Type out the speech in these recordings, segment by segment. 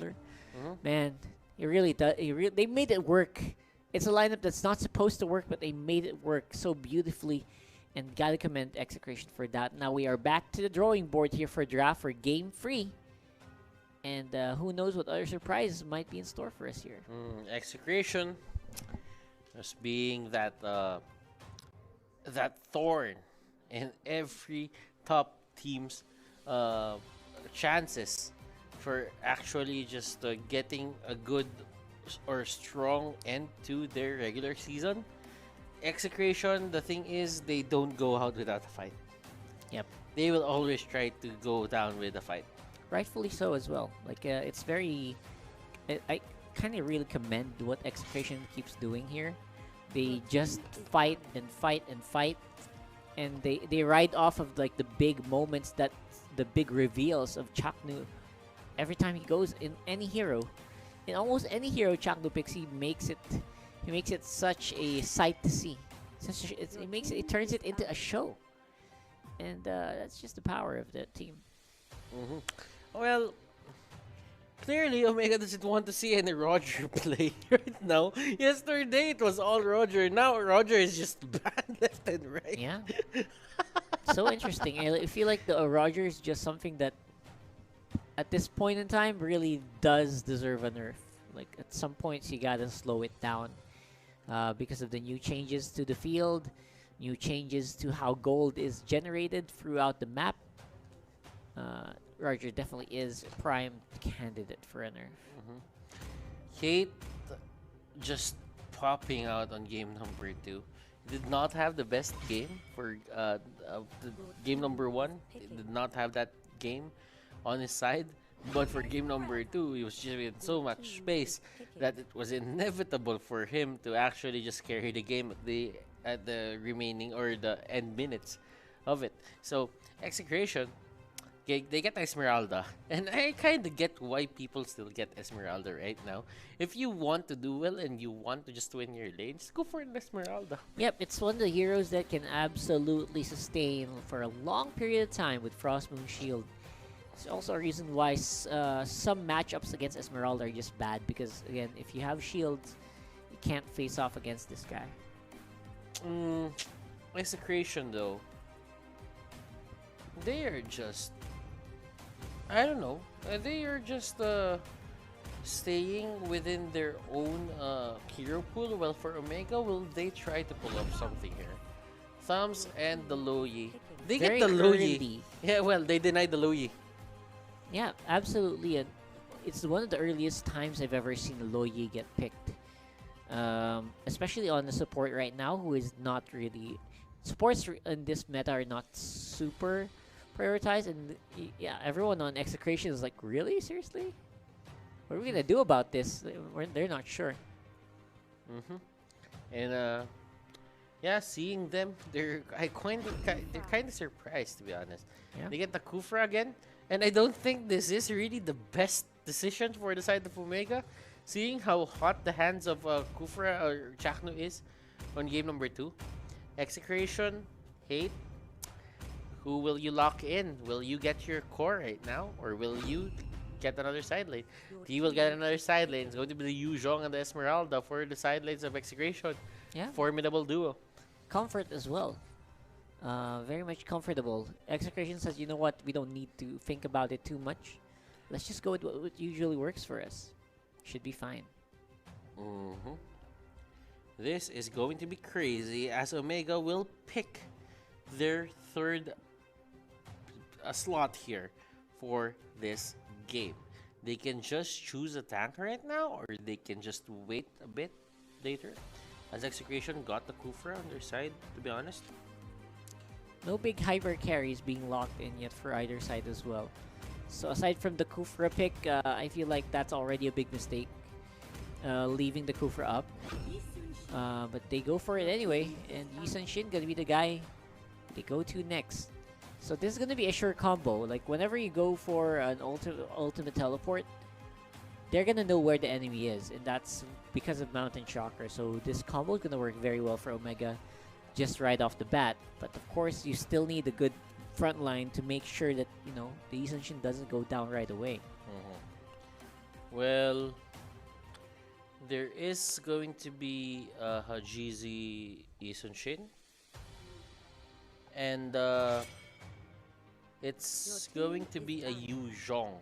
Esmeralda. Man, it really does. They made it work. It's a lineup that's not supposed to work, but they made it work so beautifully. And gotta commend Execration for that. Now we are back to the drawing board here for draft for Game 3. And who knows what other surprises might be in store for us here. Execration as being that that thorn in every top team's chances for actually just getting a good or strong end to their regular season. Execration, the thing is, they don't go out without a fight. Yep. They will always try to go down with a fight. Rightfully so as well. Like, it's very... I kind of really commend what Execration keeps doing here. They just fight and fight and fight. And they ride off of, like, the big moments, that the big reveals of Chaknu. Every time he goes in any hero, in almost any hero Chaknu picks, he makes it such a sight to see. It turns it into a show. And that's just the power of the team. Well, clearly Omega doesn't want to see any Roger play right now. Yesterday it was all Roger. Now Roger is just banned left and right. Yeah. So interesting. I feel like the Roger is just something that at this point in time really does deserve a nerf. Like, at some points you gotta slow it down because of the new changes to the field, new changes to how gold is generated throughout the map. Roger definitely is a prime candidate for a nerf. Kate just popping out on game number 2. Did not have the best game for the game number 1. He did not have that game on his side. But for game number 2, he was just in so much space that it was inevitable for him to actually just carry the game at the remaining or the end minutes of it. So Execration, they get Esmeralda, and I kind of get why people still get Esmeralda right now. If you want to do well and you want to just win your lane, just go for an Esmeralda. Yep, it's one of the heroes that can absolutely sustain for a long period of time with Frost Moon Shield. It's also a reason why some matchups against Esmeralda are just bad, because again, if you have shields, you can't face off against this guy. Execration though, they are just, I don't know, they are just staying within their own hero pool. Well, for Omega, will they try to pull up something here? Thumbs and the Loyi. They Very get the Loyi. early. Yeah, well, they denied the Loyi. Yeah, absolutely. And it's one of the earliest times I've ever seen Loyi get picked. Especially on the support right now, who is not really... Supports in this meta are not super prioritized. And yeah, everyone on Execration is like, really? Seriously? What are we going to do about this? They're not sure. And yeah, seeing them, they're kind of surprised, to be honest. Yeah. They get the Kufra again. And I don't think this is really the best decision for the side of Omega, seeing how hot the hands of Kufra or Chaknu is on game number 2. Execration, Hate. Who will you lock in? Will you get your core right now, or will you get another side lane? He will get another side lane. It's going to be the Yu Zhong and the Esmeralda for the side lanes of Execration. Yeah. Formidable duo. Comfort as well. Very much comfortable. Execration says, you know what, we don't need to think about it too much. Let's just go with what usually works for us. Should be fine. This is going to be crazy, as Omega will pick their third slot here for this game. They can just choose a tank right now, or they can just wait a bit later, as Execration got the Kufra on their side, to be honest. No big hyper carries being locked in yet for either side as well. So aside from the Kufra pick, I feel like that's already a big mistake, leaving the Kufra up. But they go for it anyway, and Yi Sun-shin gonna be the guy they go to next. So this is gonna be a sure combo. Like, whenever you go for an ultimate teleport, they're gonna know where the enemy is, and that's because of Mountain Shocker. So this combo is gonna work very well for Omega just right off the bat. But of course, you still need a good front line to make sure that, you know, the Yi Sun-shin doesn't go down right away. Well, there is going to be Hajizi Isunshin, and it's going to be a Yu Zhong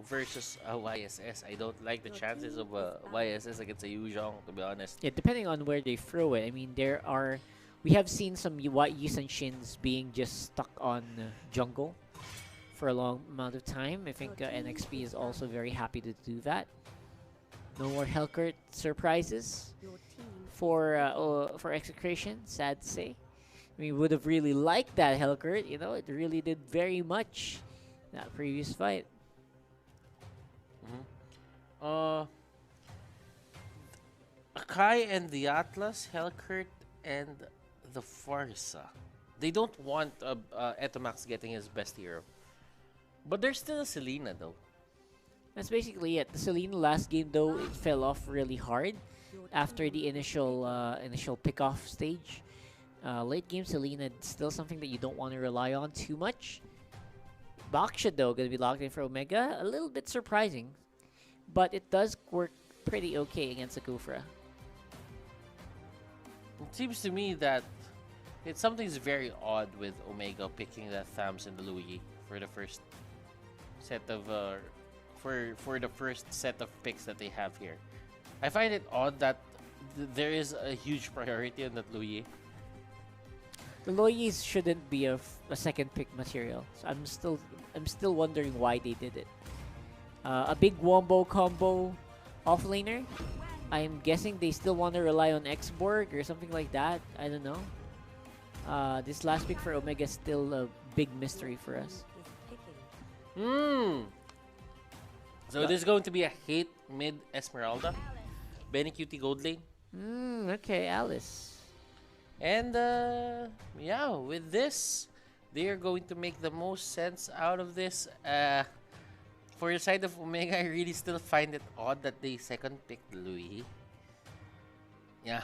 versus a YSS. I don't like the chances of a YSS against a Yu Zhong, to be honest. Yeah, depending on where they throw it. I mean, we have seen some Yisan Shins being just stuck on jungle for a long amount of time. I think NXP is also very happy to do that. No more Hellcurt surprises for Execration, sad to say. We would have really liked that Hellcurt, you know, it really did very much that previous fight. Akai and the Atlas, Hellcurt and the Farsa. They don't want Etomax getting his best hero. But there's still a Selena though. That's basically it. The Selena last game though, it fell off really hard after the initial pick-off stage. Late game Selena still something that you don't want to rely on too much. Baksha though gonna be locked in for Omega, a little bit surprising, but it does work pretty okay against the Kufra. It seems to me that something's very odd with Omega picking that Thams and the Louis for the first set of for the first set of picks that they have here. I find it odd that there is a huge priority on that Louis. The Loyes shouldn't be a second pick material, so I'm still wondering why they did it. A big wombo combo offlaner. I'm guessing they still want to rely on Xborg or something like that. I don't know. This last pick for Omega is still a big mystery for us. So there's going to be a hate mid Esmeralda. Benny Cutie gold lane. Okay, Alice. And yeah, with this, they are going to make the most sense out of this. For the side of Omega, I really still find it odd that they second picked Louis. Yeah.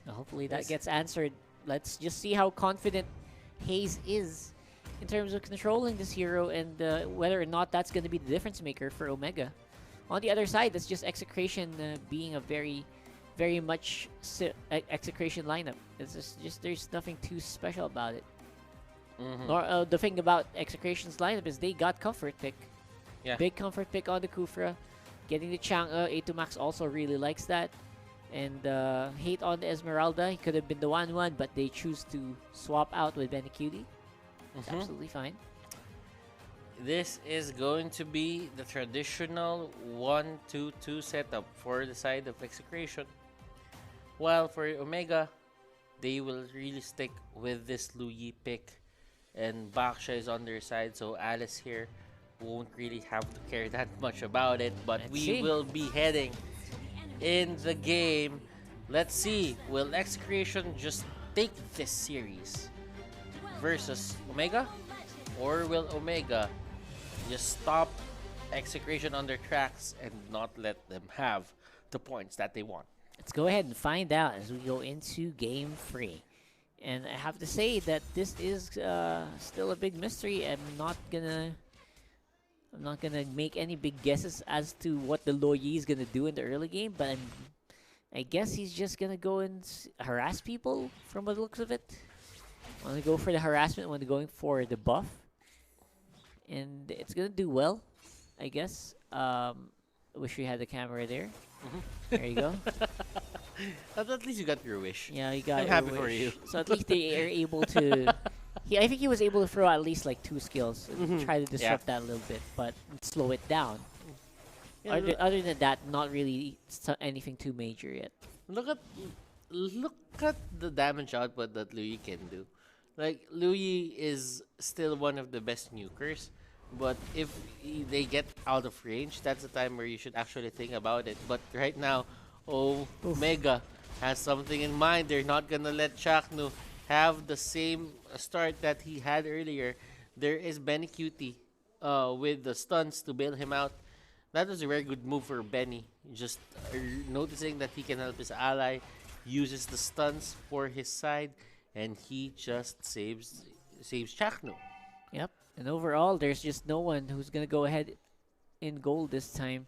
Hopefully that gets answered. Let's just see how confident Hayes is in terms of controlling this hero and whether or not that's going to be the difference maker for Omega. On the other side, that's just Execration being a very much Execration lineup. It's just there's nothing too special about it. Nor the thing about Execration's lineup is they got comfort pick. Yeah. Big comfort pick on the Kufra. Getting the Chang'e, A2 Max also really likes that. And hate on the Esmeralda. He could have been the 1-1, but they choose to swap out with Benny Cutie. It's absolutely fine. This is going to be the traditional 1-2-2 setup for the side of Execration. While for Omega, they will really stick with this Louis pick. And Baksha is on their side, so Alice here won't really have to care that much about it. But we will be heading in the game. Let's see, will Execration just take this series versus Omega? Or will Omega just stop Execration on their tracks and not let them have the points that they want? Let's go ahead and find out as we go into game 3. And I have to say that this is still a big mystery. I'm not gonna make any big guesses as to what the Loyi is gonna do in the early game, but I guess he's just gonna go and harass people from the looks of it. Want to go for the harassment when going for the buff, and it's gonna do well, I guess. Wish we had the camera there. There you go. At least you got your wish. Yeah, you got. I'm happy for you. So at least they are able to. I think he was able to throw at least like 2 skills and try to disrupt that a little bit, but slow it down. Yeah, Other than that, not really anything too major yet. Look at the damage output that Louis can do. Like, Louis is still one of the best nukers, but if they get out of range, that's the time where you should actually think about it. But right now, Omega has something in mind. They're not gonna let Chaknu have the same start that he had earlier. There is Benny Cutie with the stuns to bail him out. That was a very good move for Benny. Just noticing that he can help his ally, uses the stuns for his side, and he just saves Chaknu. Yep. And overall, there's just no one who's gonna go ahead in gold this time.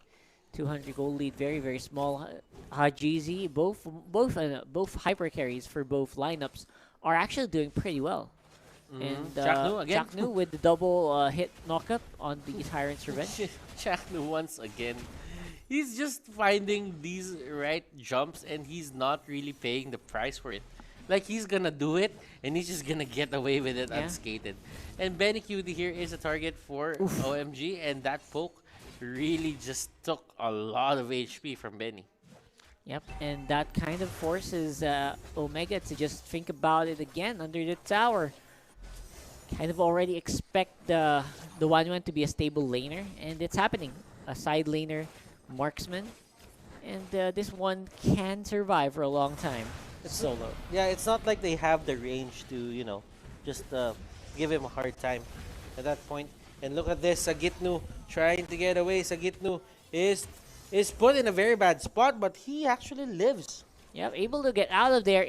200 gold lead, very very small. Hajizi, both hyper carries for both lineups are actually doing pretty well. And Chaknu again. Chaknu with the double hit knockup on the Tyrant's Revenge. Chaknu once again. He's just finding these right jumps and he's not really paying the price for it. Like he's gonna do it and he's just gonna get away with it unscathed. And Benny Cutie here is a target for OMG, and that poke really just took a lot of HP from Benny. Yep, and that kind of forces Omega to just think about it again under the tower. Kind of already expect the 1-1 to be a stable laner, and it's happening. A side laner, marksman, and this one can survive for a long time. It's solo. Yeah, it's not like they have the range to, you know, just give him a hard time at that point. And look at this, Sagitnu trying to get away. Sagitnu is put in a very bad spot, but he actually lives. Yep, able to get out of there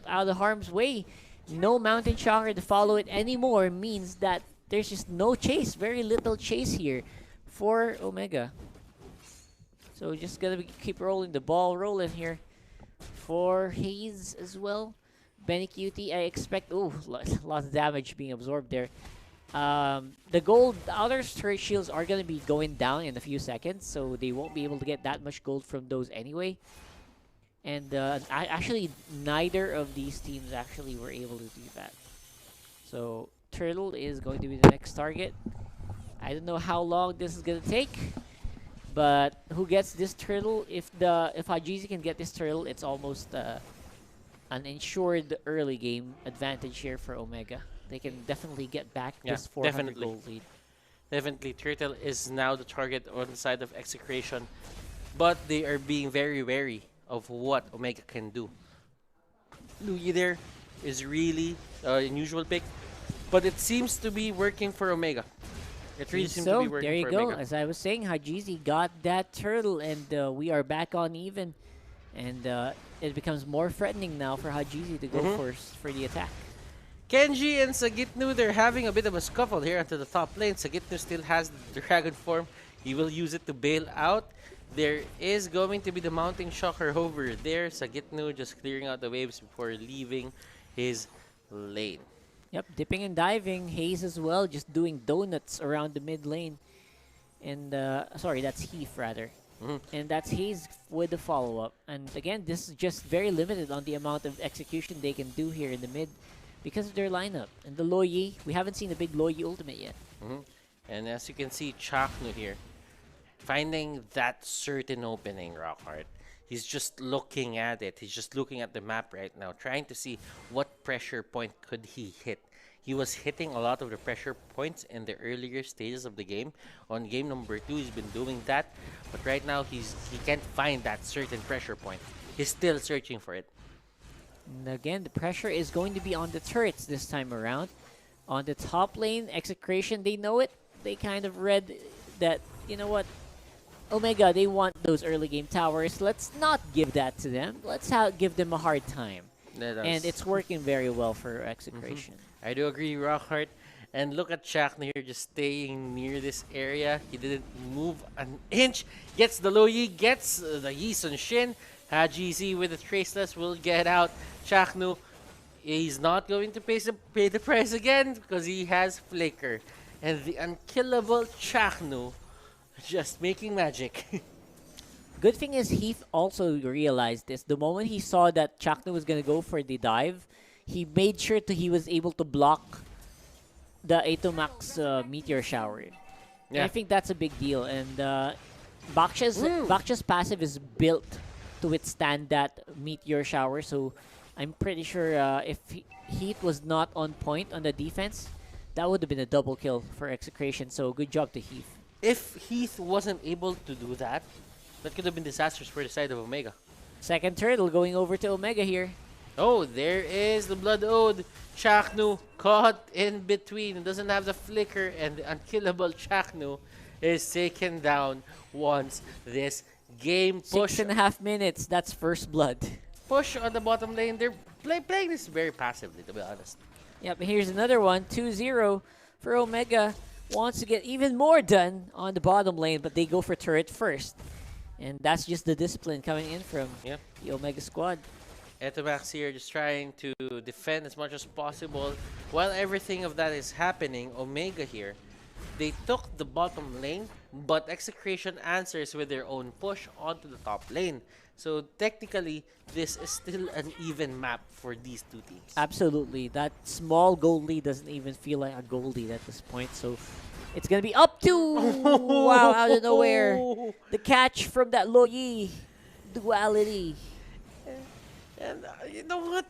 out of harm's way. No Mountain Shocker to follow it anymore means that there's just no chase, very little chase here for Omega. So just gotta keep rolling the ball rolling here for Hayes as well. Benny Cutie, I expect, lots of damage being absorbed there. The outer turret shields are gonna be going down in a few seconds, so they won't be able to get that much gold from those anyway. And actually, neither of these teams actually were able to do that. So Turtle is going to be the next target. I don't know how long this is gonna take, but who gets this turtle? If Hajizi can get this turtle, it's almost an ensured early game advantage here for Omega. They can definitely get back this 400 gold lead. Definitely, Turtle is now the target on the side of Execration, but they are being very wary of what Omega can do. Luigi there is really an unusual pick, but it seems to be working for Omega. It really seems to be working there you for go. Omega. As I was saying, Hajizi got that turtle, and we are back on even. And it becomes more threatening now for Hajizi to go for the attack. Kenji and Sagitnu, they're having a bit of a scuffle here onto the top lane. Sagitnu still has the dragon form. He will use it to bail out. There is going to be the mounting shocker over there. Sagitnu just clearing out the waves before leaving his lane. Yep, dipping and diving. Hayes as well, just doing donuts around the mid lane. And, sorry, that's Heath rather. And that's Hayes with the follow-up. And again, this is just very limited on the amount of execution they can do here in the mid because of their lineup. And the Loyi, we haven't seen the big Loyi ultimate yet. And as you can see, Chaknu here, finding that certain opening, Rockhard. He's just looking at it. He's just looking at the map right now, trying to see what pressure point could he hit. He was hitting a lot of the pressure points in the earlier stages of the game. On game number 2, he's been doing that. But right now, he can't find that certain pressure point. He's still searching for it. And again, the pressure is going to be on the turrets this time around. On the top lane, Execration, they know it. They kind of read that, you know what, Omega, they want those early game towers. Let's not give that to them. Let's give them a hard time. And it's working very well for Execration. I do agree, Rockhart. And look at Chaknu here just staying near this area. He didn't move an inch. Gets the low Yi, gets the Yi Sun Shin. Hajizi with the Traceless will get out. Chaknu, he's not going to pay the price again because he has Flicker. And the unkillable Chaknu just making magic. Good thing is Heath also realized this. The moment he saw that Chaknu was going to go for the dive, he made sure he was able to block the Atomax Meteor Shower. Yeah. I think that's a big deal. And Baksha's passive is built to withstand that Meteor Shower. So I'm pretty sure if Heath was not on point on the defense, that would have been a double kill for Execration. So good job to Heath. If Heath wasn't able to do that, that could have been disastrous for the side of Omega. Second turtle going over to Omega here. Oh, there is the Blood Ode. Chaknu caught in between. Doesn't have the flicker, and the unkillable Chaknu is taken down once this game. Push 6.5 minutes. That's first blood. Push on the bottom lane. They're playing this very passively, to be honest. Yep, here's another one. 2-0 for Omega. Wants to get even more done on the bottom lane, but they go for turret first. And that's just the discipline coming in from Yep. the Omega squad. Etomax here just trying to defend as much as possible. While everything of that is happening, Omega here, they took the bottom lane, but Execration answers with their own push onto the top lane. So technically, this is still an even map for these two teams. Absolutely. That small goal lead doesn't even feel like a goal lead at this point. So it's going to be up to... wow, out of nowhere. The catch from that Loyi duality. And you know what?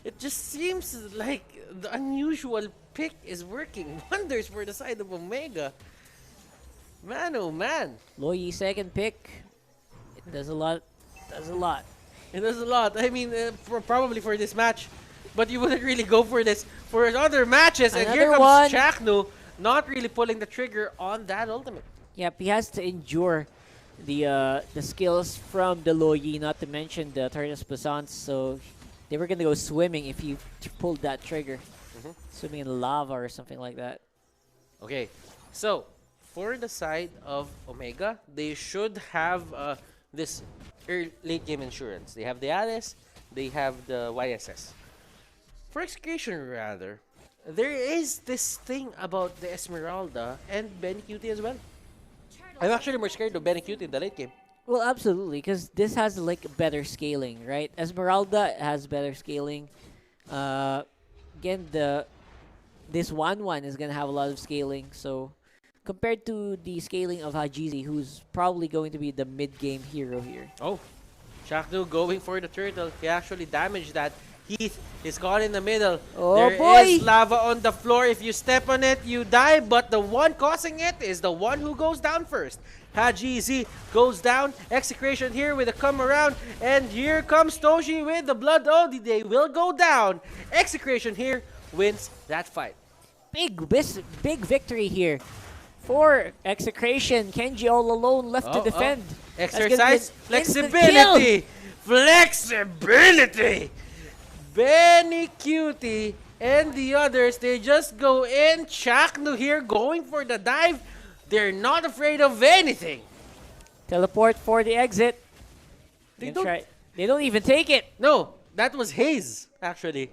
It just seems like the unusual pick is working wonders for the side of Omega. Man, oh man. Loyi second pick. It does a lot. Does a lot. It does a lot. I mean, probably for this match. But you wouldn't really go for this for other matches. And here Another comes one. Chaknu, not really pulling the trigger on that ultimate. Yep, he has to endure the skills from the Loyi, not to mention the Turtles Passants. So they were gonna go swimming if you pulled that trigger. Swimming in lava or something like that. Okay, so for the side of Omega, they should have this late game insurance. They have the Alice, they have the YSS. For Execution, rather, there is this thing about the Esmeralda and Benny Cutie as well. I'm actually more scared of Benny Cutie in the late game. Well, absolutely, because this has like better scaling, right? Esmeralda has better scaling. Again, this 1-1 is gonna have a lot of scaling. So compared to the scaling of Hajizi, who's probably going to be the mid-game hero here. Oh, Shaknu going for the turtle. He actually damaged that. Heath is caught in the middle. Oh, There boy. is lava on the floor. If you step on it, you die. But the one causing it is the one who goes down first. Haji Z goes down. Execration here with a come around. And here comes Toshi with the blood ode. They will go down. Execration here wins that fight. Big victory here for Execration. Kenji all alone left to defend. That's gonna be Exercise an instant kill. flexibility. Flexibility. Benny Cutie and the others, they just go in. Chaknu here going for the dive. They're not afraid of anything. Teleport for the exit. They They don't even take it. No, that was Hayes, actually.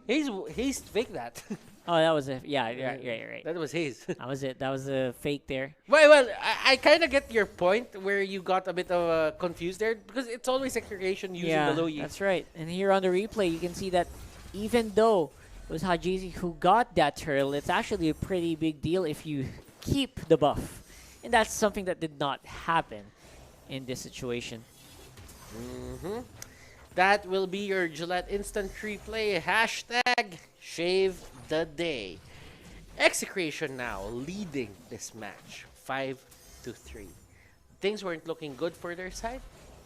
Hayes faked that. Oh, that was a you're right. That was Hayes. That was it. That was a fake there. Well, I kind of get your point where you got a bit of confused there because it's always Execration using the low E. That's right. And here on the replay, you can see that even though it was Hajizi who got that turtle, it's actually a pretty big deal if you keep the buff. And that's something that did not happen in this situation. That will be your Gillette Instant Replay. Hashtag Shave the Day. Execration now leading this match 5-3. Things weren't looking good for their side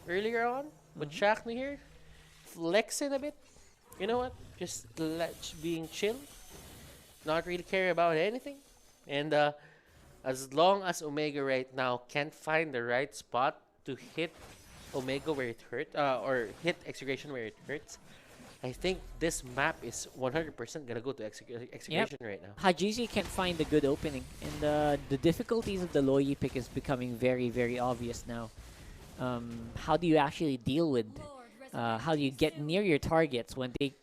earlier on, but Shaknu here flexing a bit. You know what? Just being chill, not really care about anything. And as long as Omega right now can't find the right spot to hit Omega where it hurts, or hit Execration where it hurts, I think this map is 100% gonna go to Execration right now. Hajizi can't find the good opening, and the difficulties of the Loyi pick is becoming very, very obvious now. How do you actually deal with, how do you get near your targets when they,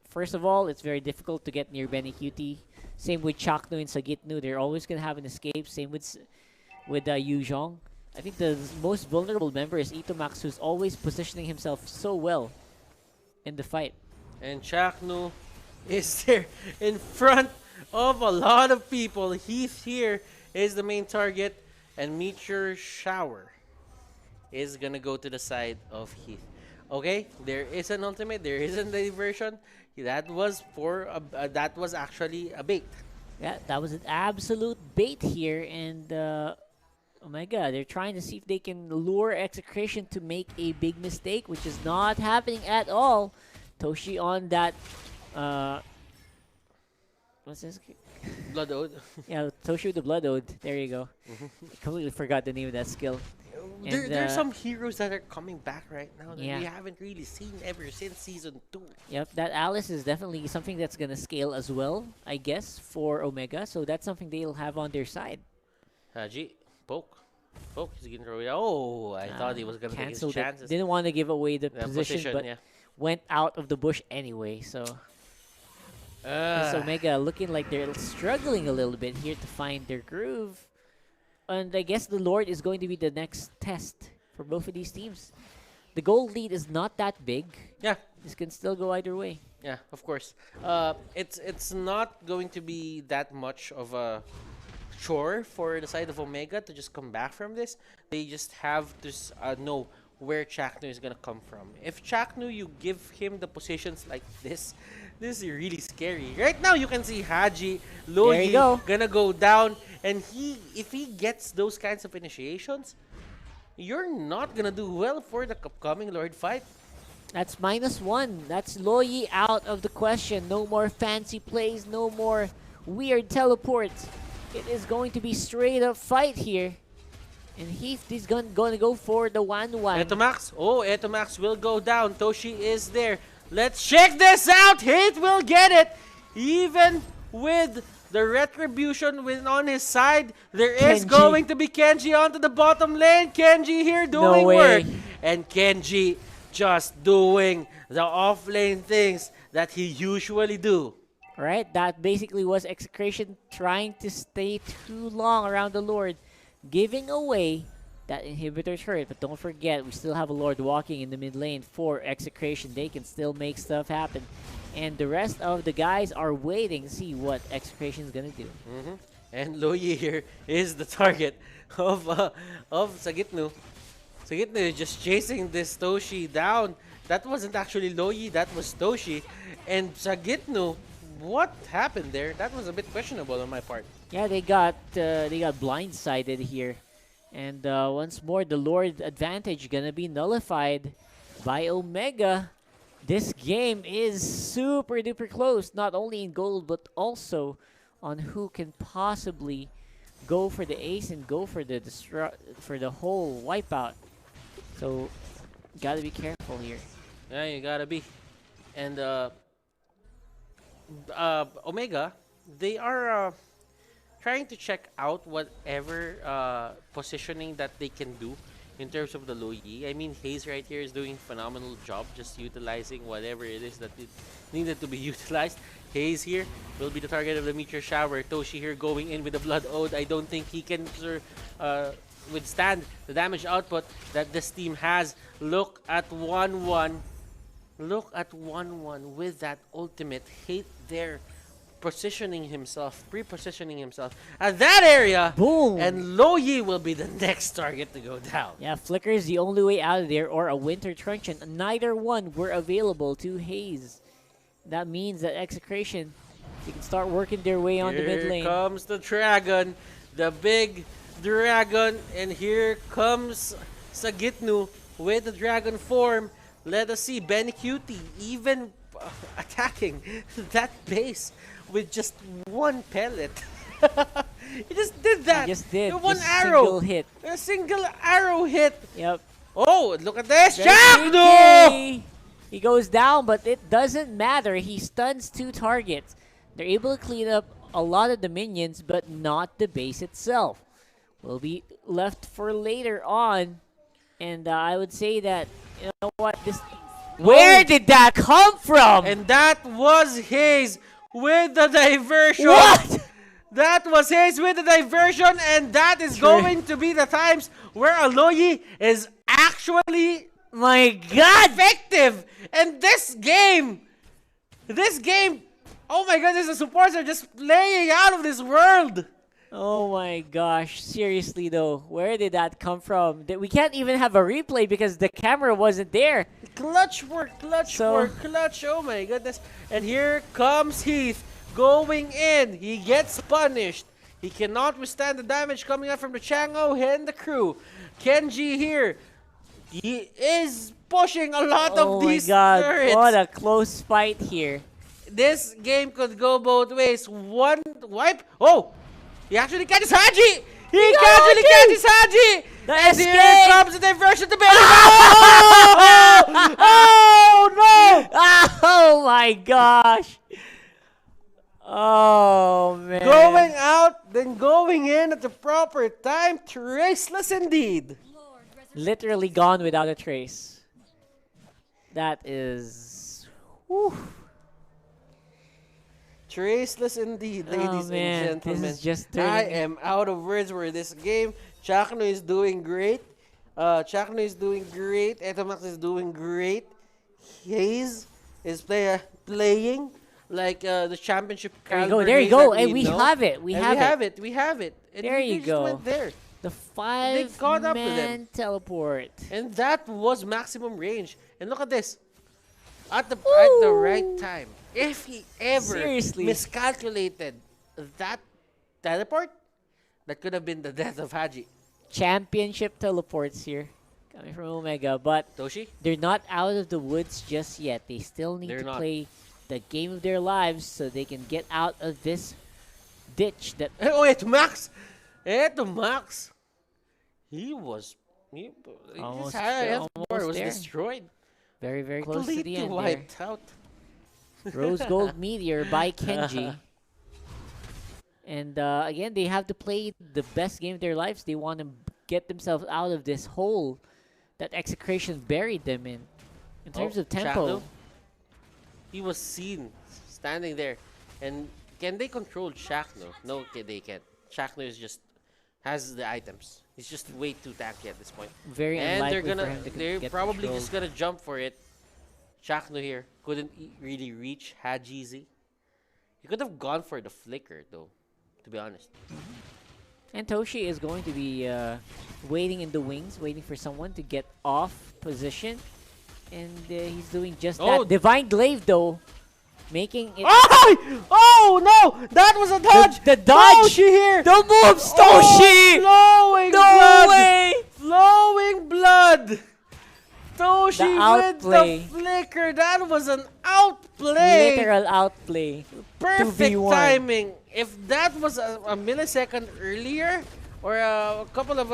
first of all, it's very difficult to get near Benny Cutie. Same with Chaknu and Sagitnu, they're always gonna have an escape. Same with Yu Zhong. I think the most vulnerable member is Itomax, who's always positioning himself so well in the fight. And Chaknu is there in front of a lot of people. Heath here is the main target, and Meteor Shower is gonna go to the side of Heath. Okay, there is an ultimate, there is a diversion. That was that was actually a bait. Yeah, that was an absolute bait here, and oh my god, they're trying to see if they can lure Execration to make a big mistake, which is not happening at all. Toshi on that, what's this? Blood Ode. Yeah, Toshi with the Blood Ode. There you go. Completely forgot the name of that skill. There's some heroes that are coming back right now that Yeah. we haven't really seen ever since Season 2. Yep, that Alice is definitely something that's gonna scale as well, I guess, for Omega. So that's something they'll have on their side. Haji, poke. Oh, he's getting thrown out. Oh, I thought he was gonna take his Canceled it. chances. Didn't want to give away the Yeah, position, but yeah. went out of the bush anyway. So this Omega looking like they're struggling a little bit here to find their groove. And I guess the Lord is going to be the next test for both of these teams. The goal lead is not that big. Yeah. This can still go either way. Yeah, of course. It's not going to be that much of a chore for the side of Omega to just come back from this. They just have to know where Chaknu is gonna come from. If Chaknu, you give him the positions like this is really scary. Right now, you can see Haji, Loyi gonna go down, and if he gets those kinds of initiations, you're not gonna do well for the upcoming Lord fight. That's -1. That's Loyi out of the question. No more fancy plays. No more weird teleports. It is going to be straight up fight here. And Heath is going to go for the 1-1. Etomax. Oh, Etomax will go down. Toshi is there. Let's check this out. Heath will get it. Even with the retribution on his side, there is going to be Kenji onto the bottom lane. Kenji here doing work. And Kenji just doing the off-lane things that he usually do. Right, that basically was Execration trying to stay too long around the Lord, giving away that inhibitor turret. But don't forget, we still have a Lord walking in the mid lane for Execration. They can still make stuff happen. And the rest of the guys are waiting to see what Execration is going to do. And Loyi here is the target of Sagitnu. Sagitnu is just chasing this Toshi down. That wasn't actually Loyi, that was Toshi. And Sagitnu, what happened there? That was a bit questionable on my part. Yeah, they got blindsided here. And once more, the Lord advantage gonna be nullified by Omega. This game is super duper close, not only in gold, but also on who can possibly go for the ace and go for the whole wipeout. So, gotta be careful here. Yeah, you gotta be. And Omega, they are trying to check out whatever positioning that they can do in terms of the Loyi. I mean, Hayes right here is doing a phenomenal job just utilizing whatever it is that it needed to be utilized. Hayes here will be the target of the Meteor Shower. Toshi here going in with the Blood Ode. I don't think he can withstand the damage output that this team has. Look at 1-1. Look at 1-1 with that ultimate. Hate there, positioning himself, pre-positioning himself at that area. Boom! And Loyi will be the next target to go down. Yeah, Flicker is the only way out of there, or a Winter Truncheon. Neither one were available to Hayes. That means that Execration, they can start working their way on the mid lane. Here comes the dragon, the big dragon, and here comes Sagitnu with the dragon form. Let us see Benny Cutie even attacking that base with just one pellet. He just did that. He just did. One just arrow. Single hit. A single arrow hit. Yep. Oh, look at this. There's Chaknu! He goes down, but it doesn't matter. He stuns 2 targets. They're able to clean up a lot of the minions, but not the base itself. Will be left for later on. And I would say that, you know what, where did that come from? And that was Hayes with the diversion. What? That was Hayes with the diversion, and that is going to be the times where Aloyi is actually, my God, effective. And this game, oh my goodness, the supports are just playing out of this world. Oh my gosh, seriously though, where did that come from? We can't even have a replay because the camera wasn't there. Clutch work, clutch, oh my goodness. And here comes Heath going in. He gets punished. He cannot withstand the damage coming out from the Chango and the crew. Kenji here, he is pushing a lot of these turrets. What a close fight here. This game could go both ways. One wipe. Oh! He actually catches Haji! He actually catches Haji! And here comes the diversion to Baby. Oh no! Oh my gosh! Oh man! Going out out, then going in at the proper time. Traceless indeed. Literally gone without a trace. That is... Whew. Traceless indeed, ladies man, and gentlemen. this is just I turning... am out of words for this game. Chakno is doing great. Chakno is doing great. Etomax is doing great. Hayes is playing like the championship caliber. There you Hayes go. that And we know. have it. We And have it. We have it. And There we you just go. went there. The caught up with them. 5-man teleport. And that was maximum range. And look at this. At the right time. If he ever Seriously. miscalculated that teleport, that could have been the death of Haji. Championship teleports here. Coming from Omega. But Toshi? they're not out of the woods just yet. They still need They're to not. play the game of their lives so they can get out of this ditch that... Oh, it's Max! Eto Max! He was... Almost- his health almost bar was there. destroyed. Very, very close to the Completely end there. wiped out. Rose Gold Meteor by Kenji. And again, they have to play the best game of their lives. They want to get themselves out of this hole that Execration buried them in terms of tempo. Chakno, he was seen standing there. And can they control Chakno? No, they can't. Chakno is just has the items. He's just way too tanky at this point. Very And unlikely they're gonna, for him to they're get probably control. just gonna jump for it. Chakno here couldn't really reach Hajizi. He could have gone for the flicker though, to be honest. And Toshi is going to be waiting in the wings, waiting for someone to get off position. And he's doing just that. Divine Glaive though, making it... Oh no! That was a dodge! The dodge! Toshi here! The moves, Toshi! Flowing No blood! way! Flowing blood! Toshi The with outplay. the flicker. That was an outplay. Literal outplay. Perfect 2v1. timing. If that was a millisecond earlier, or a couple of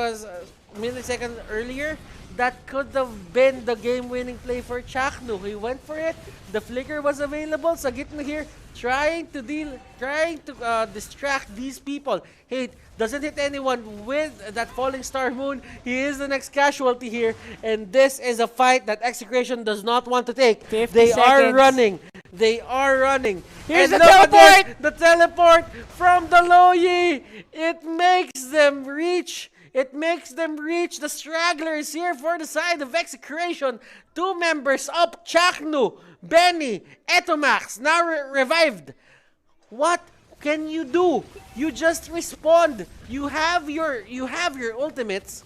milliseconds earlier, that could have been the game-winning play for Chakno. He went for it. The flicker was available. Sagitno here trying to distract these people. Hey, doesn't hit anyone with that falling star moon. He is the next casualty here, and this is a fight that Execration does not want to take. 50 They are seconds. running. They are running. Here's And the look at this, teleport! the teleport from the Loyi. It makes them reach. It makes them reach. The stragglers here for the side of Execration. 2 members up. Chakno, Benny, Etomax, now revived. What can you do? You just respond. You have your ultimates.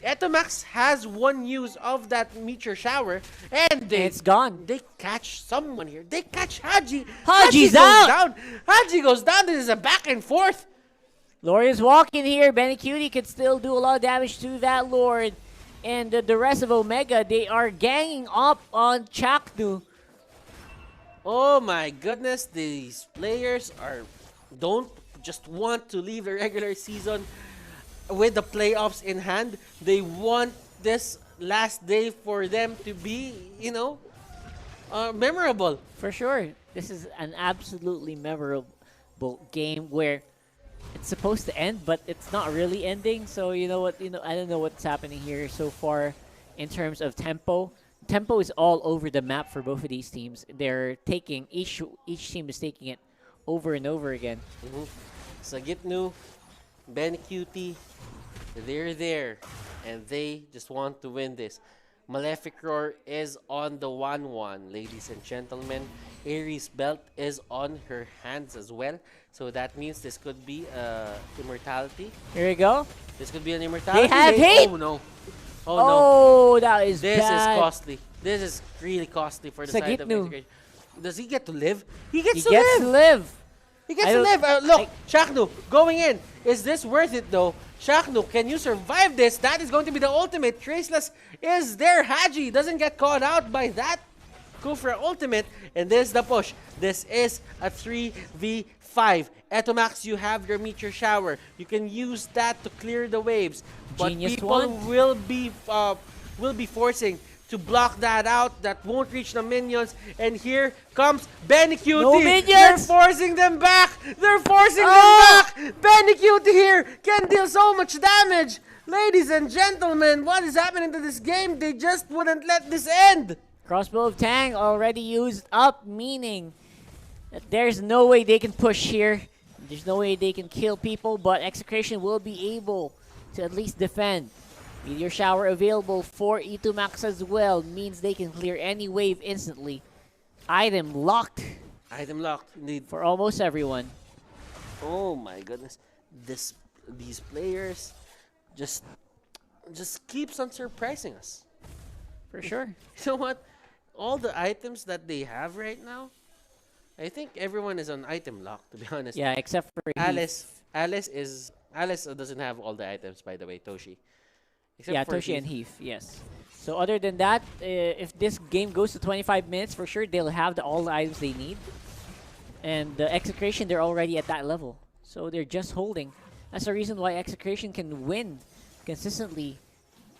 Etomax has one use of that meteor shower, and It's gone. They catch someone here. They catch Haji. Haji's goes out. down. Haji goes down. This is a back and forth. Lord is walking here. Benny Cutie could still do a lot of damage to that Lord. And the rest of Omega, they are ganging up on Chaknu. Oh my goodness, these players don't just want to leave the regular season with the playoffs in hand. They want this last day for them to be, memorable. For sure. This is an absolutely memorable game where it's supposed to end, but it's not really ending. So you know what? I don't know what's happening here so far in terms of tempo. Tempo is all over the map for both of these teams. They're taking each team is taking it over and over again. Sagitnu, Ben Cutie, they're there, and they just want to win this. Malefic Roar is on the 1-1, ladies and gentlemen. Ares Belt is on her hands as well. So that means this could be immortality. Here we go. This could be an immortality. They have hate! Oh no. Oh, that is This bad. is costly. This is really costly for the side of Sagitnu. Execration. Does he get to live? He gets He to gets live! to live. He gets I to don't- live! Look, Chaknu going in. Is this worth it though? Chaknu, can you survive this? That is going to be the ultimate. Traceless is there. Haji doesn't get caught out by that Kufra ultimate. And this is the push. This is a 3v5. Etomax, you have your meteor shower. You can use that to clear the waves. But Genius people one. will be forcing to block that out. That won't reach the minions. And here comes Benny Cutie. No minions! They're forcing them back. They're forcing them back. Benny Cutie here can deal so much damage. Ladies and gentlemen, what is happening to this game? They just wouldn't let this end. Crossbow of Tang already used up, meaning that there's no way they can push here. There's no way they can kill people, but Execration will be able to at least defend. Meteor Shower available for E2 Max as well, means they can clear any wave instantly. Item locked. Item locked, indeed. For almost everyone. Oh my goodness. These players just keeps on surprising us. For sure. You know what? All the items that they have right now, I think everyone is on item lock, to be honest. Yeah, except for Alice doesn't have all the items, by the way, Toshi. Except for Toshi and Heath, yes. So other than that, if this game goes to 25 minutes, for sure they'll have all the items they need. And the Execration, they're already at that level. So they're just holding. That's the reason why Execration can win consistently,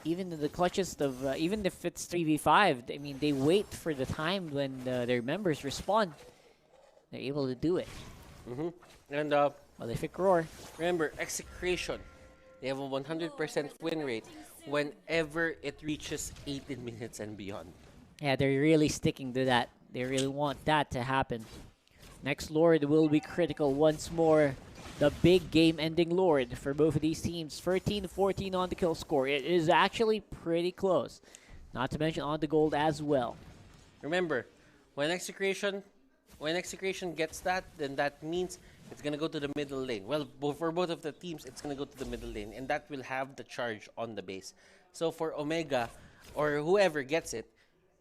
even in the clutches of, even if it's 3v5. I mean, they wait for the time when their members respond. They're able to do it. And Malefic Roar. remember, Execration, they have a 100% win rate whenever it reaches 18 minutes and beyond. Yeah, they're really sticking to that. They really want that to happen. Next Lord will be critical once more. The big game-ending Lord for both of these teams. 13-14 on the kill score. It is actually pretty close. Not to mention on the gold as well. Remember, when Execration gets that, then that means it's going to go to the middle lane. Well, for both of the teams, it's going to go to the middle lane, and that will have the charge on the base. So for Omega, or whoever gets it,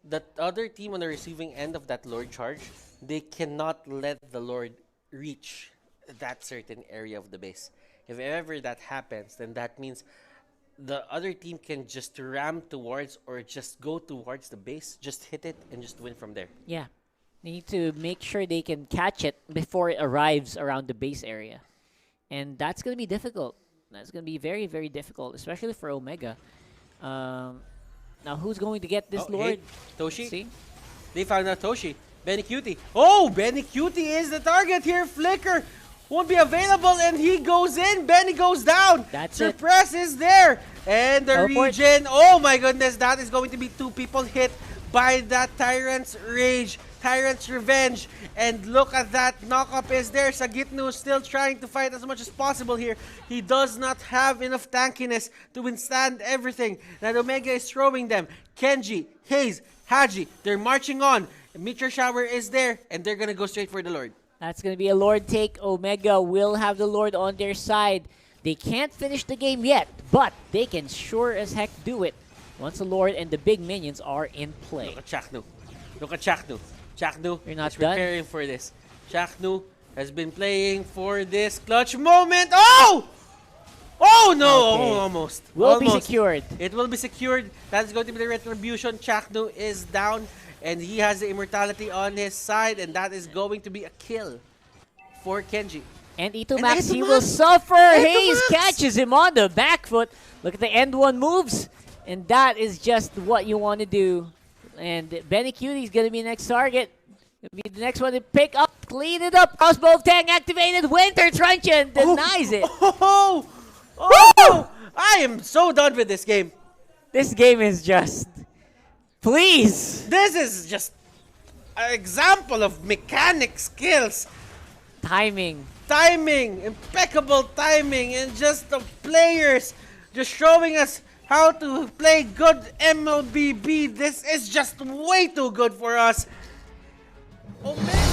the other team on the receiving end of that Lord charge, they cannot let the Lord reach that certain area of the base. If ever that happens, then that means the other team can just ram towards or just go towards the base, just hit it, and just win from there. Yeah. They need to make sure they can catch it before it arrives around the base area. And that's going to be difficult. That's going to be very, very difficult, especially for Omega. Now, who's going to get this Lord? Hey, Toshi? See? They found out Toshi. Benny Cutie. Oh, Benny Cutie is the target here. Flicker won't be available, and he goes in. Benny goes down. That's Suppress is there. And the Teleport. regen. Oh my goodness, that is going to be 2 people hit by that Tyrant's Rage. Tyrant's Revenge. And look at that. Knock-up is there. Sagitnu is still trying to fight as much as possible here. He does not have enough tankiness to withstand everything that Omega is throwing them. Kenji, Hayes, Haji, they're marching on. Meteor Shower is there, and they're going to go straight for the Lord. That's going to be a Lord take. Omega will have the Lord on their side. They can't finish the game yet, but they can sure as heck do it once the Lord and the big minions are in play. Look at Chaknu. Look at Chaknu. Chaknu You're not is done? preparing for this. Chaknu has been playing for this clutch moment. Oh! Oh no! Okay. Oh, almost. Will be Almost. secured. It will be secured. That's going to be the retribution. Chaknu is down, and he has the immortality on his side, and that is going to be a kill for Kenji. And E2 And Max, E2 he will Max! suffer. E2 Hayes Max! catches him on the back foot. Look at the end one moves. And that is just what you want to do. And Benny Cutie is going to be the next target. Gonna be the next one to pick up, clean it up. Crossbow of Tang activated. Winter Truncheon denies it. Oh! Oh! I am so done with this game. This game is just... Please! This is just an example of mechanic skills. Timing. Timing, impeccable timing, and just the players just showing us how to play good MLBB. This is just way too good for us. Oh man!